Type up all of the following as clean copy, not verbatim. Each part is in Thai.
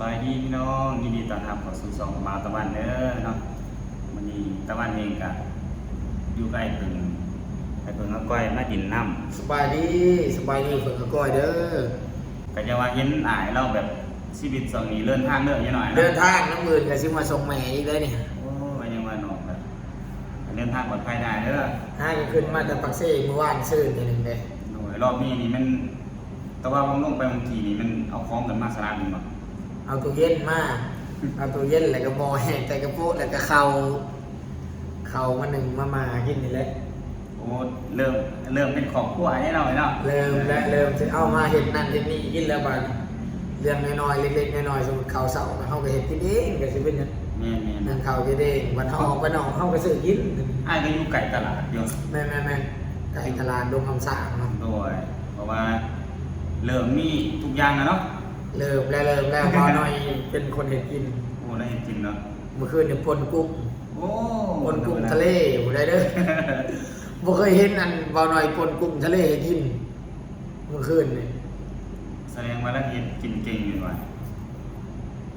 บายดีพี่น้องยินดีต้อนรับเข้าสู่ช่องบ่าวตะวันเด้อเนาะวันนี้ตะวันเองก็อยู่ใกล้เพิ่นเอาก้อยมาดินน้ำสบายดีฝึกกก้อยเด้อก็จะว่าเห็นอ้ายเราแบบชีวิตช่วงนี้เดินทางเด้ออยู่หน่อย เดินทางน้ำมือก็สิมาส่งแม่อีกเลยนี่โอ้ยยังว่าน้องแบบเดินทางปลอดภัยได้เด้อห้าก็ขึ้นมาจากปักเซ่เมื่อวานซื่นทีนึงเด้โอ้ยรอบนี้นี่มันแต่ว่าผมลงไปบางทีนี่มันเอาของกันมาสลับนี่บ่เอาตู้เย็นมาเอาตู้เย็นแล้วก็หม้อแห้งแต่กระโปะแล้วก็เข่ามาหนึ่งมากินนี่แหละโอ้เริ่มเป็นครอบครัวให้เราเนาะเริ่มจะเอามาเห็ดนั่นเห็ดนี่กินแล้วบัดเรื่องน้อยๆเล็กๆน้อยๆสมมุติข้าวเสาร์เฮาก็เฮ็ดกินเองก็สิเป็นนั่นแม่นนั่นข้าวกินเองวันเฮาออกไปนอกเฮาก็ซื้อกินอ้ายก็อยู่ไกลตลาดอยู่แม่ๆไก่ตลาดดงคำสร้างเนาะโดยเพราะว่าเริ่มมีทุกอย่างแล้วเนาะเริ่มแล้วพอหน่อยเป็นคนเห็ดกินโอ้ได้เห็ดกินเนาะเมื่อคืนเนี่ยปนกุ้งโอ้ปนกุ้งทะเลอยู่ได้เด้อบ่เคยเห็นอันเบาหน่อยปนกุ้งทะเลเห็ดกินเมื่อคืนนี่แสดงว่าแล้วเห็ดกินเก่งอยู่ว่ะ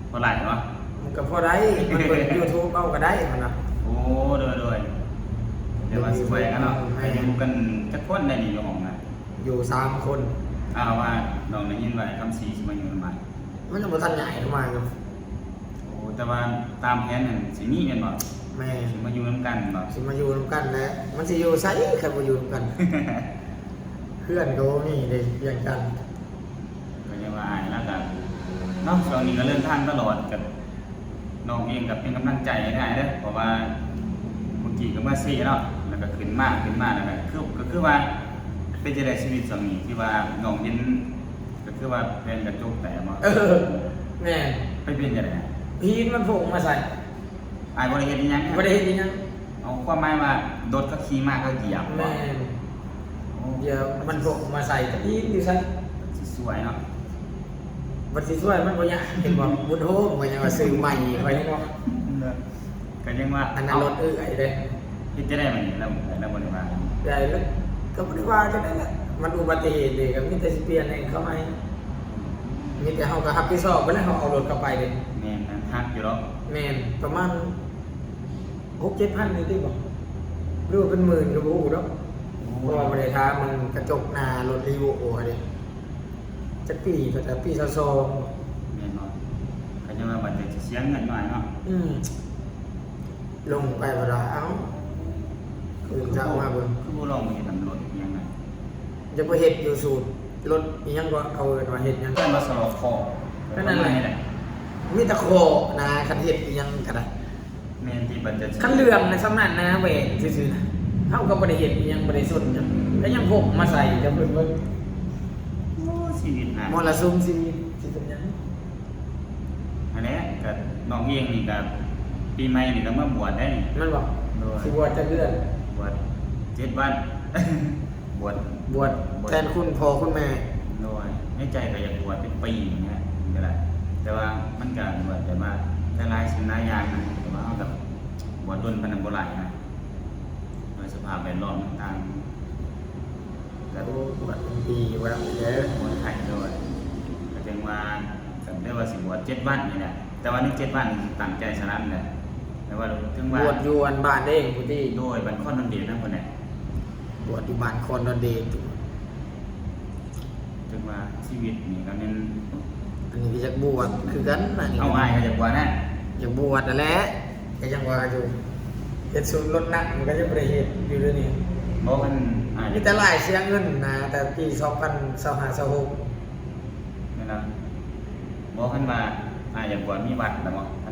พอไหลเนาะมันก็พอได้มันเปิด YouTube เอาก็ได้มันน่ะโอ้โดยเดี๋ยวว่าสิไปกันเนาะไปอยู่กันจักคนได้นี่อยู่ห้องน่ะอยู่3คนว่าน้องได้ยินว่าคำสีสิมาอยู่นำมันจะบ่ทันใหญ่เข้ามาครับโอ้แต่ว่าตามแผนนั่นสิมีแม่นบ่แม่สิมาอยู่นำกันบ่สิมาอยู่นำกันแหละมันสิอยู่ไสคันบ่อยู่นำกันเพื่อนก็มีเด้อย่างกันก็จะว่าอ้ายแล้วก็เนาะช่วงนี้ก็เดินทางตลอดกับน้องเองก็เป็นกำลังใจให้ได้เด้อเพราะว่าเมื่อกี้ก็มาซี่เนาะแล้วก็ขึ้นมาแล้วก็คือว่าเป็นจะได้ชีวิตสามีที่ว่าน้องเห็นก็คือว่าเป็นกระจกแต่มาแม่ไปเป็นจะได้พีนมันโผล่มาใส่อายบริเวณนี้ยังบริเวณนี้ยังเอาความหมายว่าโดดก็ขี่มากก็เหยียบแม่เดี๋ยวมันโผล่มาใส่พีนอยู่ใส่สวยเนาะมันสวยมันบ่ยากเห็นบ่บุญโฮมก็ยังว่าซื้อใหม่ไปนี่บ่ก็ยังว่าอันนั้นรถไอ้เด้ที่จะได้มันแล้วบริวารใหญ่แล้วก็บริวารจะได้แหละมันอุบัติเหตุเลยก็มีแต่สิเปลี่ยนเองเข้ามามีแต่เฮาก็รับผิดชอบไปแล้วเฮาเอารถกลับไปเด้แม่นฮักอยู่หรอแม่นประมาณ 6-7,000 นี่ติบ่หรือว่าเป็นหมื่นก็บ่ฮู้ดอกเพราะว่าบ่ได้ถามมันกระจกหน้ารถรีโวโอเด้จักปีแต่ปี22แม่นเนาะก็จะว่ามันจะเสียเงินหน่อยเนาะลงไปบ่ได้เอ้าคือจะเอามาเบิ่งคือบ่ลองมาเฮ็ดนำรถยังไงจะบ่เฮ็ดอยู่สูตรรถอีหยังก็เขาเอิ้นว่าเฮ็ดหยังเพิ่นมาสลบคอนั่นแหละมีตะโคนะคันเฮ็ดอีหยังก็ได้แม่นที่บัดจะคันเรื่องในสำนักนะแหวนซื่อๆนะเฮาก็บ่ได้เฮ็ดอีหยังบ่ได้สนจังแล้วยังพกมาใส่จะเพิ่นเบิ่งโอ้ชีวิตน่ะมรสุมชีวิตสิเป็นหยังอันนี้ก็น้องเองนี่ก็ปีใหม่นี่ก็มาบวชได้นี่มันบอกสิบวชจะเดือนบวช7 วันบวชแทนคุณพ่อคุณแม่โดยในใจก็อยากบวชเป็นปีอย่างเงี้ยก็ได้แต่ว่ามันก็บวชแต่ว่าหลายสิ่งหลายอย่างนะแต่ว่าเอากับบวชต้นพนันโบราณนะโดยสภาพแวดล้อมต่างๆแล้วบวชเป็นปีบวชเยอะบวชไทยด้วยก็จึงว่าเรียกว่าสิบวช7 วันนี่แหละแต่ว่านี่7 วันตั้งใจสลับเลยแต่ว่าถึงว่าบวชอยู่อันบ้านเองผู้ที่โดยบันคอนนนเดชนะคนไหนบวชอยู่บ้านคอนนนเดชถึงว่าชีวิตนี่ก็เป็นอันนี้ก็จะบวชคือกันเอาง่ายก็จะบวชนะอยากบวชนั่นแหละก็ยังว่าอยู่เฮ็ดสูตรลดนักมันก็จะบ่ได้เฮ็ดอยู่เดี๋ยวนี้บ่มันมีแต่หลายเสียเงินนะแต่ปี2025-26นี่นะบ่คันว่าอยากบวชมีวัดแล้วบ่คั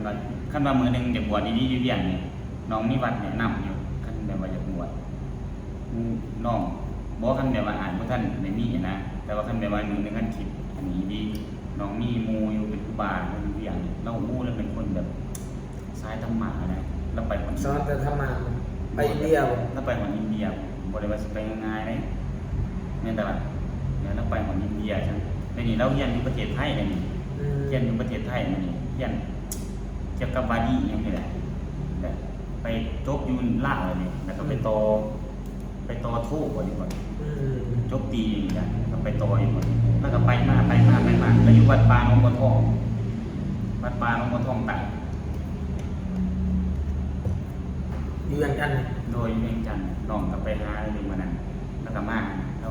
นว่ามื้อนึงอยากบวชดีๆอยู่เวียงนี่น้องมีวัดแนะนำอยู่คันแบบว่าอยากบวชน้องบ่คันแบบว่าบ่ทันได้มีนะแต่ว่าคันแบบว่ามื้อนึงคันคิดอันนี้ดีน้องมีหมู่อยู่เป็นครูบาอยู่เวียงนี่เราหมู่แล้วเป็นคนแบบสายธรรมะนะเราไปคนสอนแต่ธรรมะไปอินเดียเราไปคนอินเดียบ่ได้ว่าสิไปง่ายๆเด้แม่นแต่ว่าเนี่ยเราไปคนอินเดียจังแต่นี่เราเรียนอยู่ประเทศไทยนี่เรียนอยู่ประเทศไทยนี่เรียนเกี่ยวกับบาดีอย่างนี้แหละไปจบอยู่ลาวนี่แล้วก็ไปต่อโทบ่ดีกว่าจบตีนี่ก็ไปต่ออีกบ่แล้วก็ไปมาแล้วอยู่วัดป่าหนองบัวทอง วัดป่าหลวงพ่อทองตัง อยู่อย่างกัน โดยเวียงจันทน์น้องกับไปหาเลยวันนั้นแล้วก็มาเรา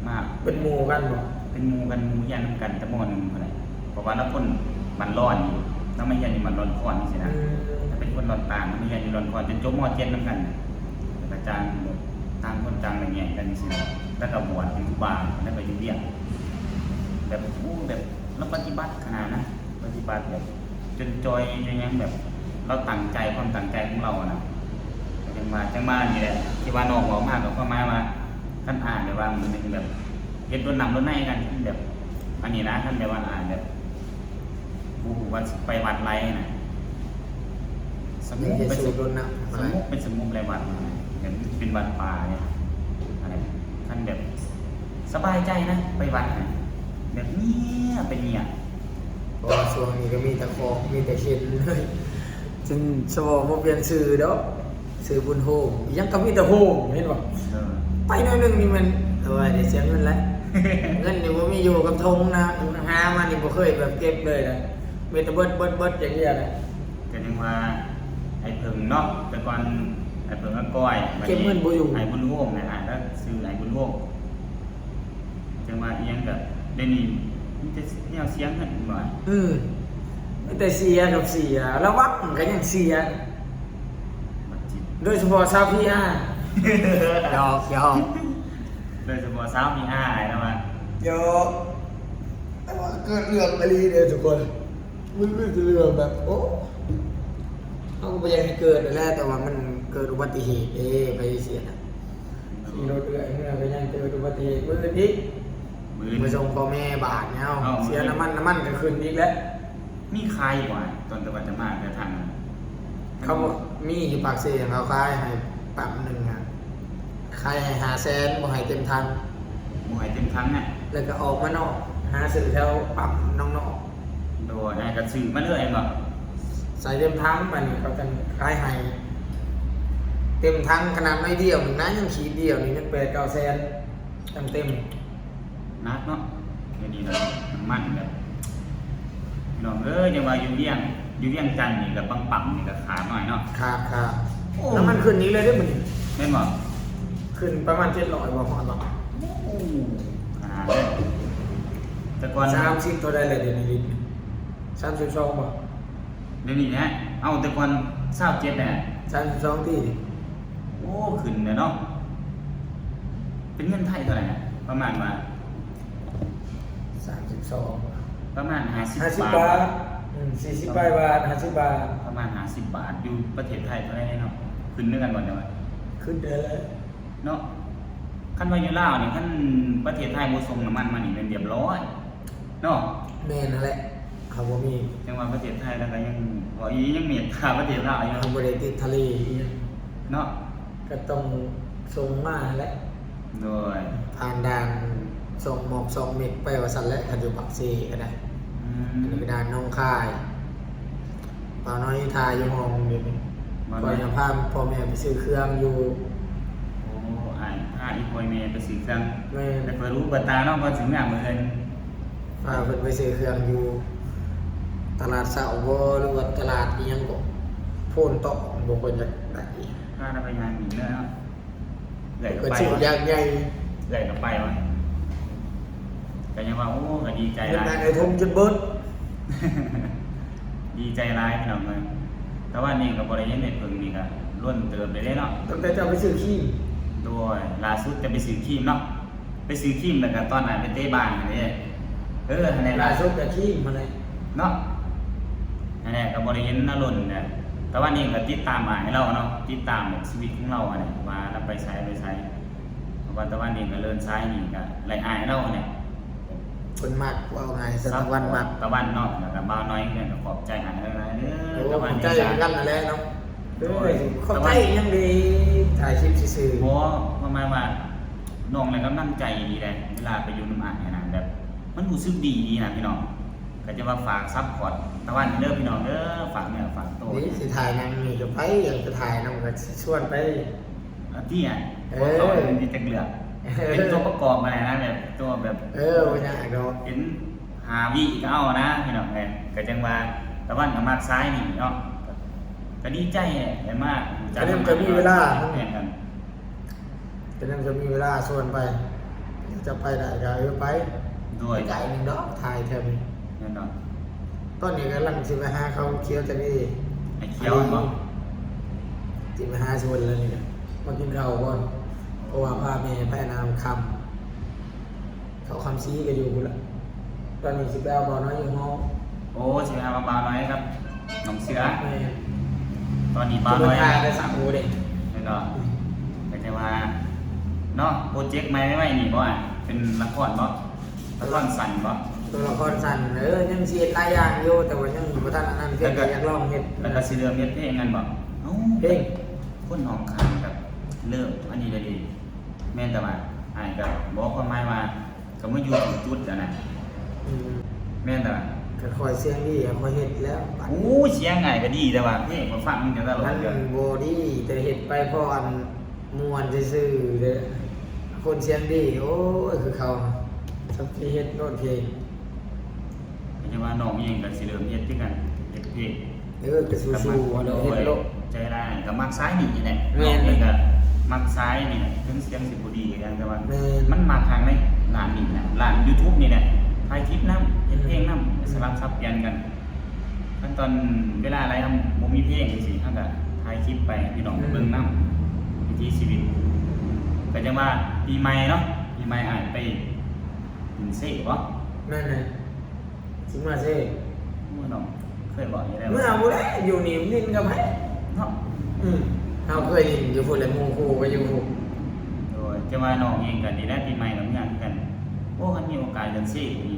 มา เป็นหมู่กันบ่ เป็นหมูกันหมูยันกันตะมอหนึงเท่าไหร่เพราะว่าเราคนมันร้อนอยู่เราไม่ยันอยู่มันร้อนคอนสินะถ้าเป็นคนร้อนต่างเราไม่ยันอยู่ร้อนคอนจนจบมอเจ็ดนำกันแต่อาจารย์แบบต่างคนต่างอะไรเงี้ยกันสินะแล้วก็บวชเป็นครูบาแล้วก็อยู่เรียนแบบโอ้แบบเราปฏิบัติขนาดนะปฏิบัติแบบจนจอยจนยังแบบเราตั้งใจความตั้งใจของเราอะนะจังมานี่แหละที่ว่าน้องบอกมากก็หมายว่าท่านอ่านแบบว่ามันเป็นแบบเฮ็ดรถนำรถในกันแบบอันนี้นะท่านแบบว่าอ่านแบบบูว่าไปวัดไรนะสมุ นี่ ก จะ เป็น สู ส ด มุ ร ก ถน้ำอะไร เป็นสมุกไรวัดอย่างเป็นวัดป่าเนี่ยอะไรท่านแบบสบายใจนะไปวัดนะแบบเนี้ยเป็นเนี้ย เพราะว่าช่วงนี้ก็มีแต่ของมีแต่เข็นเลยจึงสมองบ่เปลี่ยนชื่อดอกชื่อบุญโฮมยังก็มีแต่โฮมเห็นบ่ เออ ไปหน่อยหนึงนี่มันเดี๋ยวเสียเงินแล้ว เงินนี่บ่มีอยู่กับทงนะหามานี่บ่เคยแบบเก็บเลยนะมีแต่เบิดอย่างเงี้ยนะ ก็ยังว่าไอ้เพิ่งเนาะแต่ก่อนไอ้เพิ่งก็ก้อยบัด เก็บเงินบ่อยู่ ไอ้บุญร่วงนะอ่านแล้วซื้อไอ้บุญร่วงจังว่าอีหยังกับเดี๋ยวนี้มันจะแนวเสียงกันหน่อย มีแต่เสียกับเสียระวังก็ยังเสีย บัดจิต โดยเฉพาะชาวพี่อาหยอก โดยเฉพาะสาวมีอ้ายแล้วว่า หยอกแต่ว่าเกิดเรื่องอะไรเนี่ยทุกคนมันเรื่องแบบโอ้เขาก็ไม่อยากให้เกิดนั่นแหละแต่ว่ามันเกิดอุบัติเหตุไปเสียนะขี่รถเรื่อยเมื่อก็ยังเกิดอุบัติเหตุมืออีก มือ มาส่งพ่อแม่บาทเนี่ยเอาเสียน้ำมันก็ขึ้นอีกแล้ว มีใครกว่าตอนตะวันจะมาแต่ทางนั้น เขาบอกมีอยู่ปากเสียงเขาคายให้ปั๊มหนึ่งครับคายให้500,000บ่ให้เต็มทัง หมวยเต็มทั้งน่ะ แล้วก็ออกมานอกหาซื้อแถวปั๊มน้องนอก โดยไอ้กระสือมาเรื่อยเนาะ ใส่เต็มทังมันเขากันคายให้เต็มทังขนาดไม่เดียวนะยังขีดเดียวนี่มัน8-900,000เต็ม นักเนาะเดี๋ยวนี้เราน้ำมันแบบพี่น้องยังว่าอยู่เวียงจันทน์นี่กับบังปั่มนี่ก็ขาหน่อยเนาะ ครับน้ำมันขึ้นนี้เลยได้อมัน แม่นบ่ ขึ้นประมาณ700บ่ฮอดบ่ ขนาดเลยแต่ก่อน 30เท่าใดเลยเดี๋ยวนี้32บ่ เดี๋ยวนี้นะเอาแต่ก่อน27น่ะ 32ที่ โอ้ขึ้นเลยเนาะเป็นเงินไทยเท่าไหร่นะประมาณว่า 32 ประมาณ50 50 บา บา ท ท40 บาท50 บาท ประมาณ50 บาทอยู่ประเทศไทยเท่าไหร่เนาะขึ้นด้วยกันบ่เนาะ ขึ้นเดือนเลย เนาะคันว่าอยู่ลาวนี่คันประเทศไทยบ่ส่งน้ำมันมานี่เป็นเรียบร้อยเนาะ แม่นั่นแหละเขาบ่มี จังว่าประเทศไทยแล้วก็ยังบ่อียังเมียค่าประเทศลาวอยู่ เขาบ่ได้ติดทะเลอีหยัง เนาะ ก็ต้องส่งมาแหละ โดย ผ่านด่านส่งหมอก2เม็ดไปว่าซั่นแหละคันอยู่ปักเซก็ได้ อื อันนี้ ม ไปด่านหนองคายป่าวน้อยทายอยู่ห้องเดี๋ยวนี้ บ่ ก่อนจะพาพ่อแม่ไปซื้อเครื่องอยู่ โอ้อ้ายพาอีพ่อยแม่ไปซื้อเครื่อง แม่ แต่เปิดรู้เปิดตาเนาะพอถึงงานมื้อเอิ้น พาเพิ่นไปซื้อเครื่องอยู่ ตลาดเสาบ่หรือว่าตลาดอีหยังก็โพนตอกบ่ควรจะได้ พาเราไปงานอีกเนาะเลยก็ ก็ ไป ชื่อ วะ อย่างใหญ่ เลยก็ไปวะก็ยังว่าโอ้ก็ดีใจ เพิ่น หลาย ได้ไอ้ทมจนเบิด ดีใจร้ายพี่น้องเลยแต่ว่านี่กับบริเวณในเพิงนี่ก็ล้วนเติมไปได้เนาะ ตั้งแต่เจ้าไปซื้อขี้ โดยล่าสุดจะไปซื้อครีมเนาะไปซื้อครีมแล้วก็ตอนนั้นไปเตะบานอันนี้อันนี้ ล่า ล่า สุ สุ ด ด ก็ขี้มาเลย เนาะอันนี้กับบริเวณน่าล้นเนี่ยแต่ว่านี่ก็ติดตามมาให้เราเนาะติดตามแบบชีวิตของเราเนี่ยว่าเราไปใช้เพราะว่าแต่ว่านี่ก็เลินใช้นี่ก็ไรอายเราเนี่ย คนมากว่าไงสตะวันมาก ตะวันเนาะแล้วก็บ่าวน้อยเนี่ยก็ขอบใจอันอะไรเด้ โอ้ อตะวัน ใจ นี่ กันนั่นแหละเนาะเอ้ยเข้าใจยังดีถ่ายคลิปซื่อ เพราะประมาณว่าน้องอะไรก็นั่งใจดีเลยเวลาไปอยู่น้ำอ่างเนี่ยนะแบบ มันรู้สึกดีนะพี่น้องก็จะว่าฝากซัพพอร์ตตะวันเด้อพี่น้องเด้อฝากเนี่ยฝากโต ๆนี่สิถ่ายนางนี่ก็ไปอยากจะถ่ายนำก็สิชวนไป ที่อ่ะเพราะเขาเป็นที่จะเลือกเป็นตัวประกอบอะไรนะแบบตัวแบบ บ่ยากดอก เห็น หาวิก็เอานะพี่น้องไงก็จังว่าตะวันกับมากซ้ายนี่เนาะก็ดีใจแหละมาก จะเริ่มจะมีเวลา แม่นกัน จะเริ่มจะมีเวลาส่วนไปจะไปได้ก็ไป ด้วย ไก่หนึ่งดอกถ่ายแถวนี้ แน่นอน ต้นนี้ก็ลังสิไปหาเขาเคี้ยวจะนี่ ไอ้เขียวบ่ สิไปหาชวนแล้วนี่นะมากินข้าวก่อนเพราะว่าพาแม่ไปนำคำเขาคำซีก็อยู่กูละตอนนี้สิไปเอาบอลน้อยอยู่ห้อง โอ้สิหาบาวน้อยครับน้องเสือ แม่ ตอนนี้ บ้า บาวน้อย ทาได้สั่งกูเด็ก แน่นอนก็จะว่าเนาะโปรเจกต์ใหม่ไม่นี่บ่อ่ะเป็นละครบ่ละครสั้นบ่ ตัวละครสั่นยังเสียหลายอย่างอยู่แต่ว่ายังบ่ทันอันนั้นเพียงแต่อยากลองเฮ็ด แล้วก็สิเริ่มเฮ็ดเพลงกันบ่เอ้า เพลง คนหนองคายกับเริ่มอันนี้เลยดีแม่นแต่ว่าอ้ายก็บอกความหมายว่าก็มาอยู่ถึงจุดแล้วนะ อืม แม่นแต่ว่า ก็คอยเสียงดีคอยเฮ็ดแล้วบัด โอ้เสียงไงก็ดีแต่ว่าเพลงก็ฟังมันจะตลอ มั ด น เลย บ่ดีแต่เฮ็ดไปเพราะอันม่วนซื่อๆเด้อคนเสียงดีโอ้ยคือเขาสักทีเฮ็ดโน่นเพลง ก็จะว่าน้องเองก็สิเริ่มเฮ็ดคือกันเฮ็ดเพลง ก็สู้ๆอัน โด เฮ็ด ย โลก ใจร้ายก็มักซ้ายนี่แหละ แม่น น้องเองก็มักซ้ายนี่แหละถึงเสียงสิบ่ดีก็ยังแต่ว่า แม่น มันมาทางในร้านนี่นะร้าน YouTube นี่แหละถ่ายคลิปนำเฮ็ดเพลงนำสลับซับเปลี่ยนกันขั้นตอนเวลาอะไรบ่มีเพลงจังซี่เฮาก็ถ่ายคลิปไปให้พี่น้องเบิ่งนำวิถีชีวิตก็จังว่าปีใหม่เนาะปีใหม่อ้ายไปกินเซ่บ่ นั่นน่ะสิมาเซ่ เมื่อน้องเคยบอกอยู่แล้ว เมื่อเอาบ่ได้อยู่นี่นินกับไผ เนาะ เฮาเคยยินอยู่พุ่นแหละหมู่คู่ก็อยู่พุ่น โดยจะว่าน้องเองกันดีแล้วปีใหม่กับงานกันโอ้คันมีโอกาสเดินซี่มี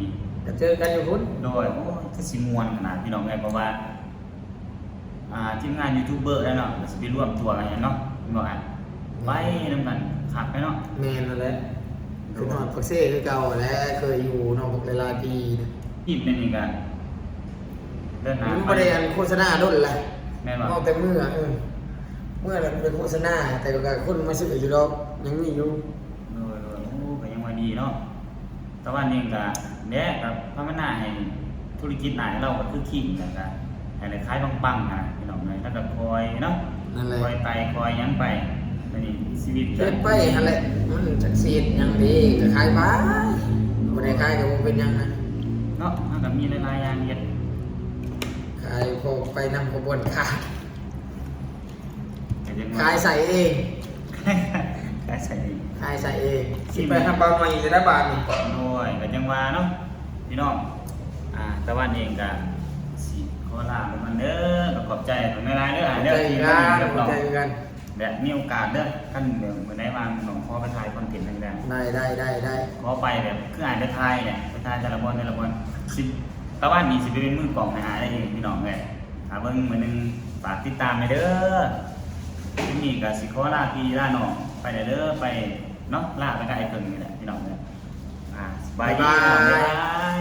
ก็เจอกันอยู่พุ่น โดยโอ้จะสิมวนขนาดพี่น้องไงเพราะว่าทีมงานยูทูบเบอร์แล้วเนาะก็สิไปร่วมตัวกันเนาะพี่น้องอ่ะไปนำกันขับไปเนาะ แม่นนั่นแหละคือฮอดปักเซ่คือเก่าแหละเคยอยู่นอกบักหลายๆปีนะ ทีมนี่กันเดินหน้า มัน ไป บ่ได้อันโฆษณาโดนแหละ แม่นบ่ นอกแต่เมื่อเมื่อนั้นเป็นโฆษณาแต่ก็คนมาซื้ออยู่ดอกยังมีอยู่ โดยโอ้ก็ยังว่าดีเนาะแต่ว่านี่ก็แน่กับภาวนาให้ธุรกิจหน้าเราก็คือขิงกันก็ให้ได้ขายปังๆนะพี่น้องเลยแล้วก็คอยเนาะ นั่นแหละ คอยไตคอยหยังไปอันนี้ชีวิต เฮ็ดไปหั่นแหละมันจักเสียดหยังดีก็ขายไปบ่ได้ขายก็บ่เป็นหยังนะ เนาะมันก็มีหลายๆอย่างเฮ็ด ขายพอไปนำขบวนขาย ก็ยัง ขายใส่เอง ขายใส่ ขายใส่เองสิไปทำบางใหม่จะได้บาทนี่ โดยก็จังว่าเนาะพี่น้องตะวันเองก็สิขอลาไปมันเด้อก็ขอบใจตรงหลายๆเด้อเด้อ ใจ ที่ กั มาน รับรอง ใจกัน แบบมีโอกาสเด้อท่านเดี๋ยวมื้อใดว่างน้องขอไปถ่ายคอนเทนต์ต่างๆ ได้ ขอไปแบบคืออ่านไปทายเนี่ยไปทายแต่ละบอลสิตะวันนี้สิไปเป็นมือกล่องให้หาได้เองพี่น้องเลยเบิ่งมื้อนึงฝากติดตามไปเด้อที่นี่ก็สิขอลาพี่ลาน้องไปเด้อไปเนาะลาไปกับไอ้เพิ่นนี่แหละพี่น้องเนี่ยสบายดีพี่น้องบ๊ายบาย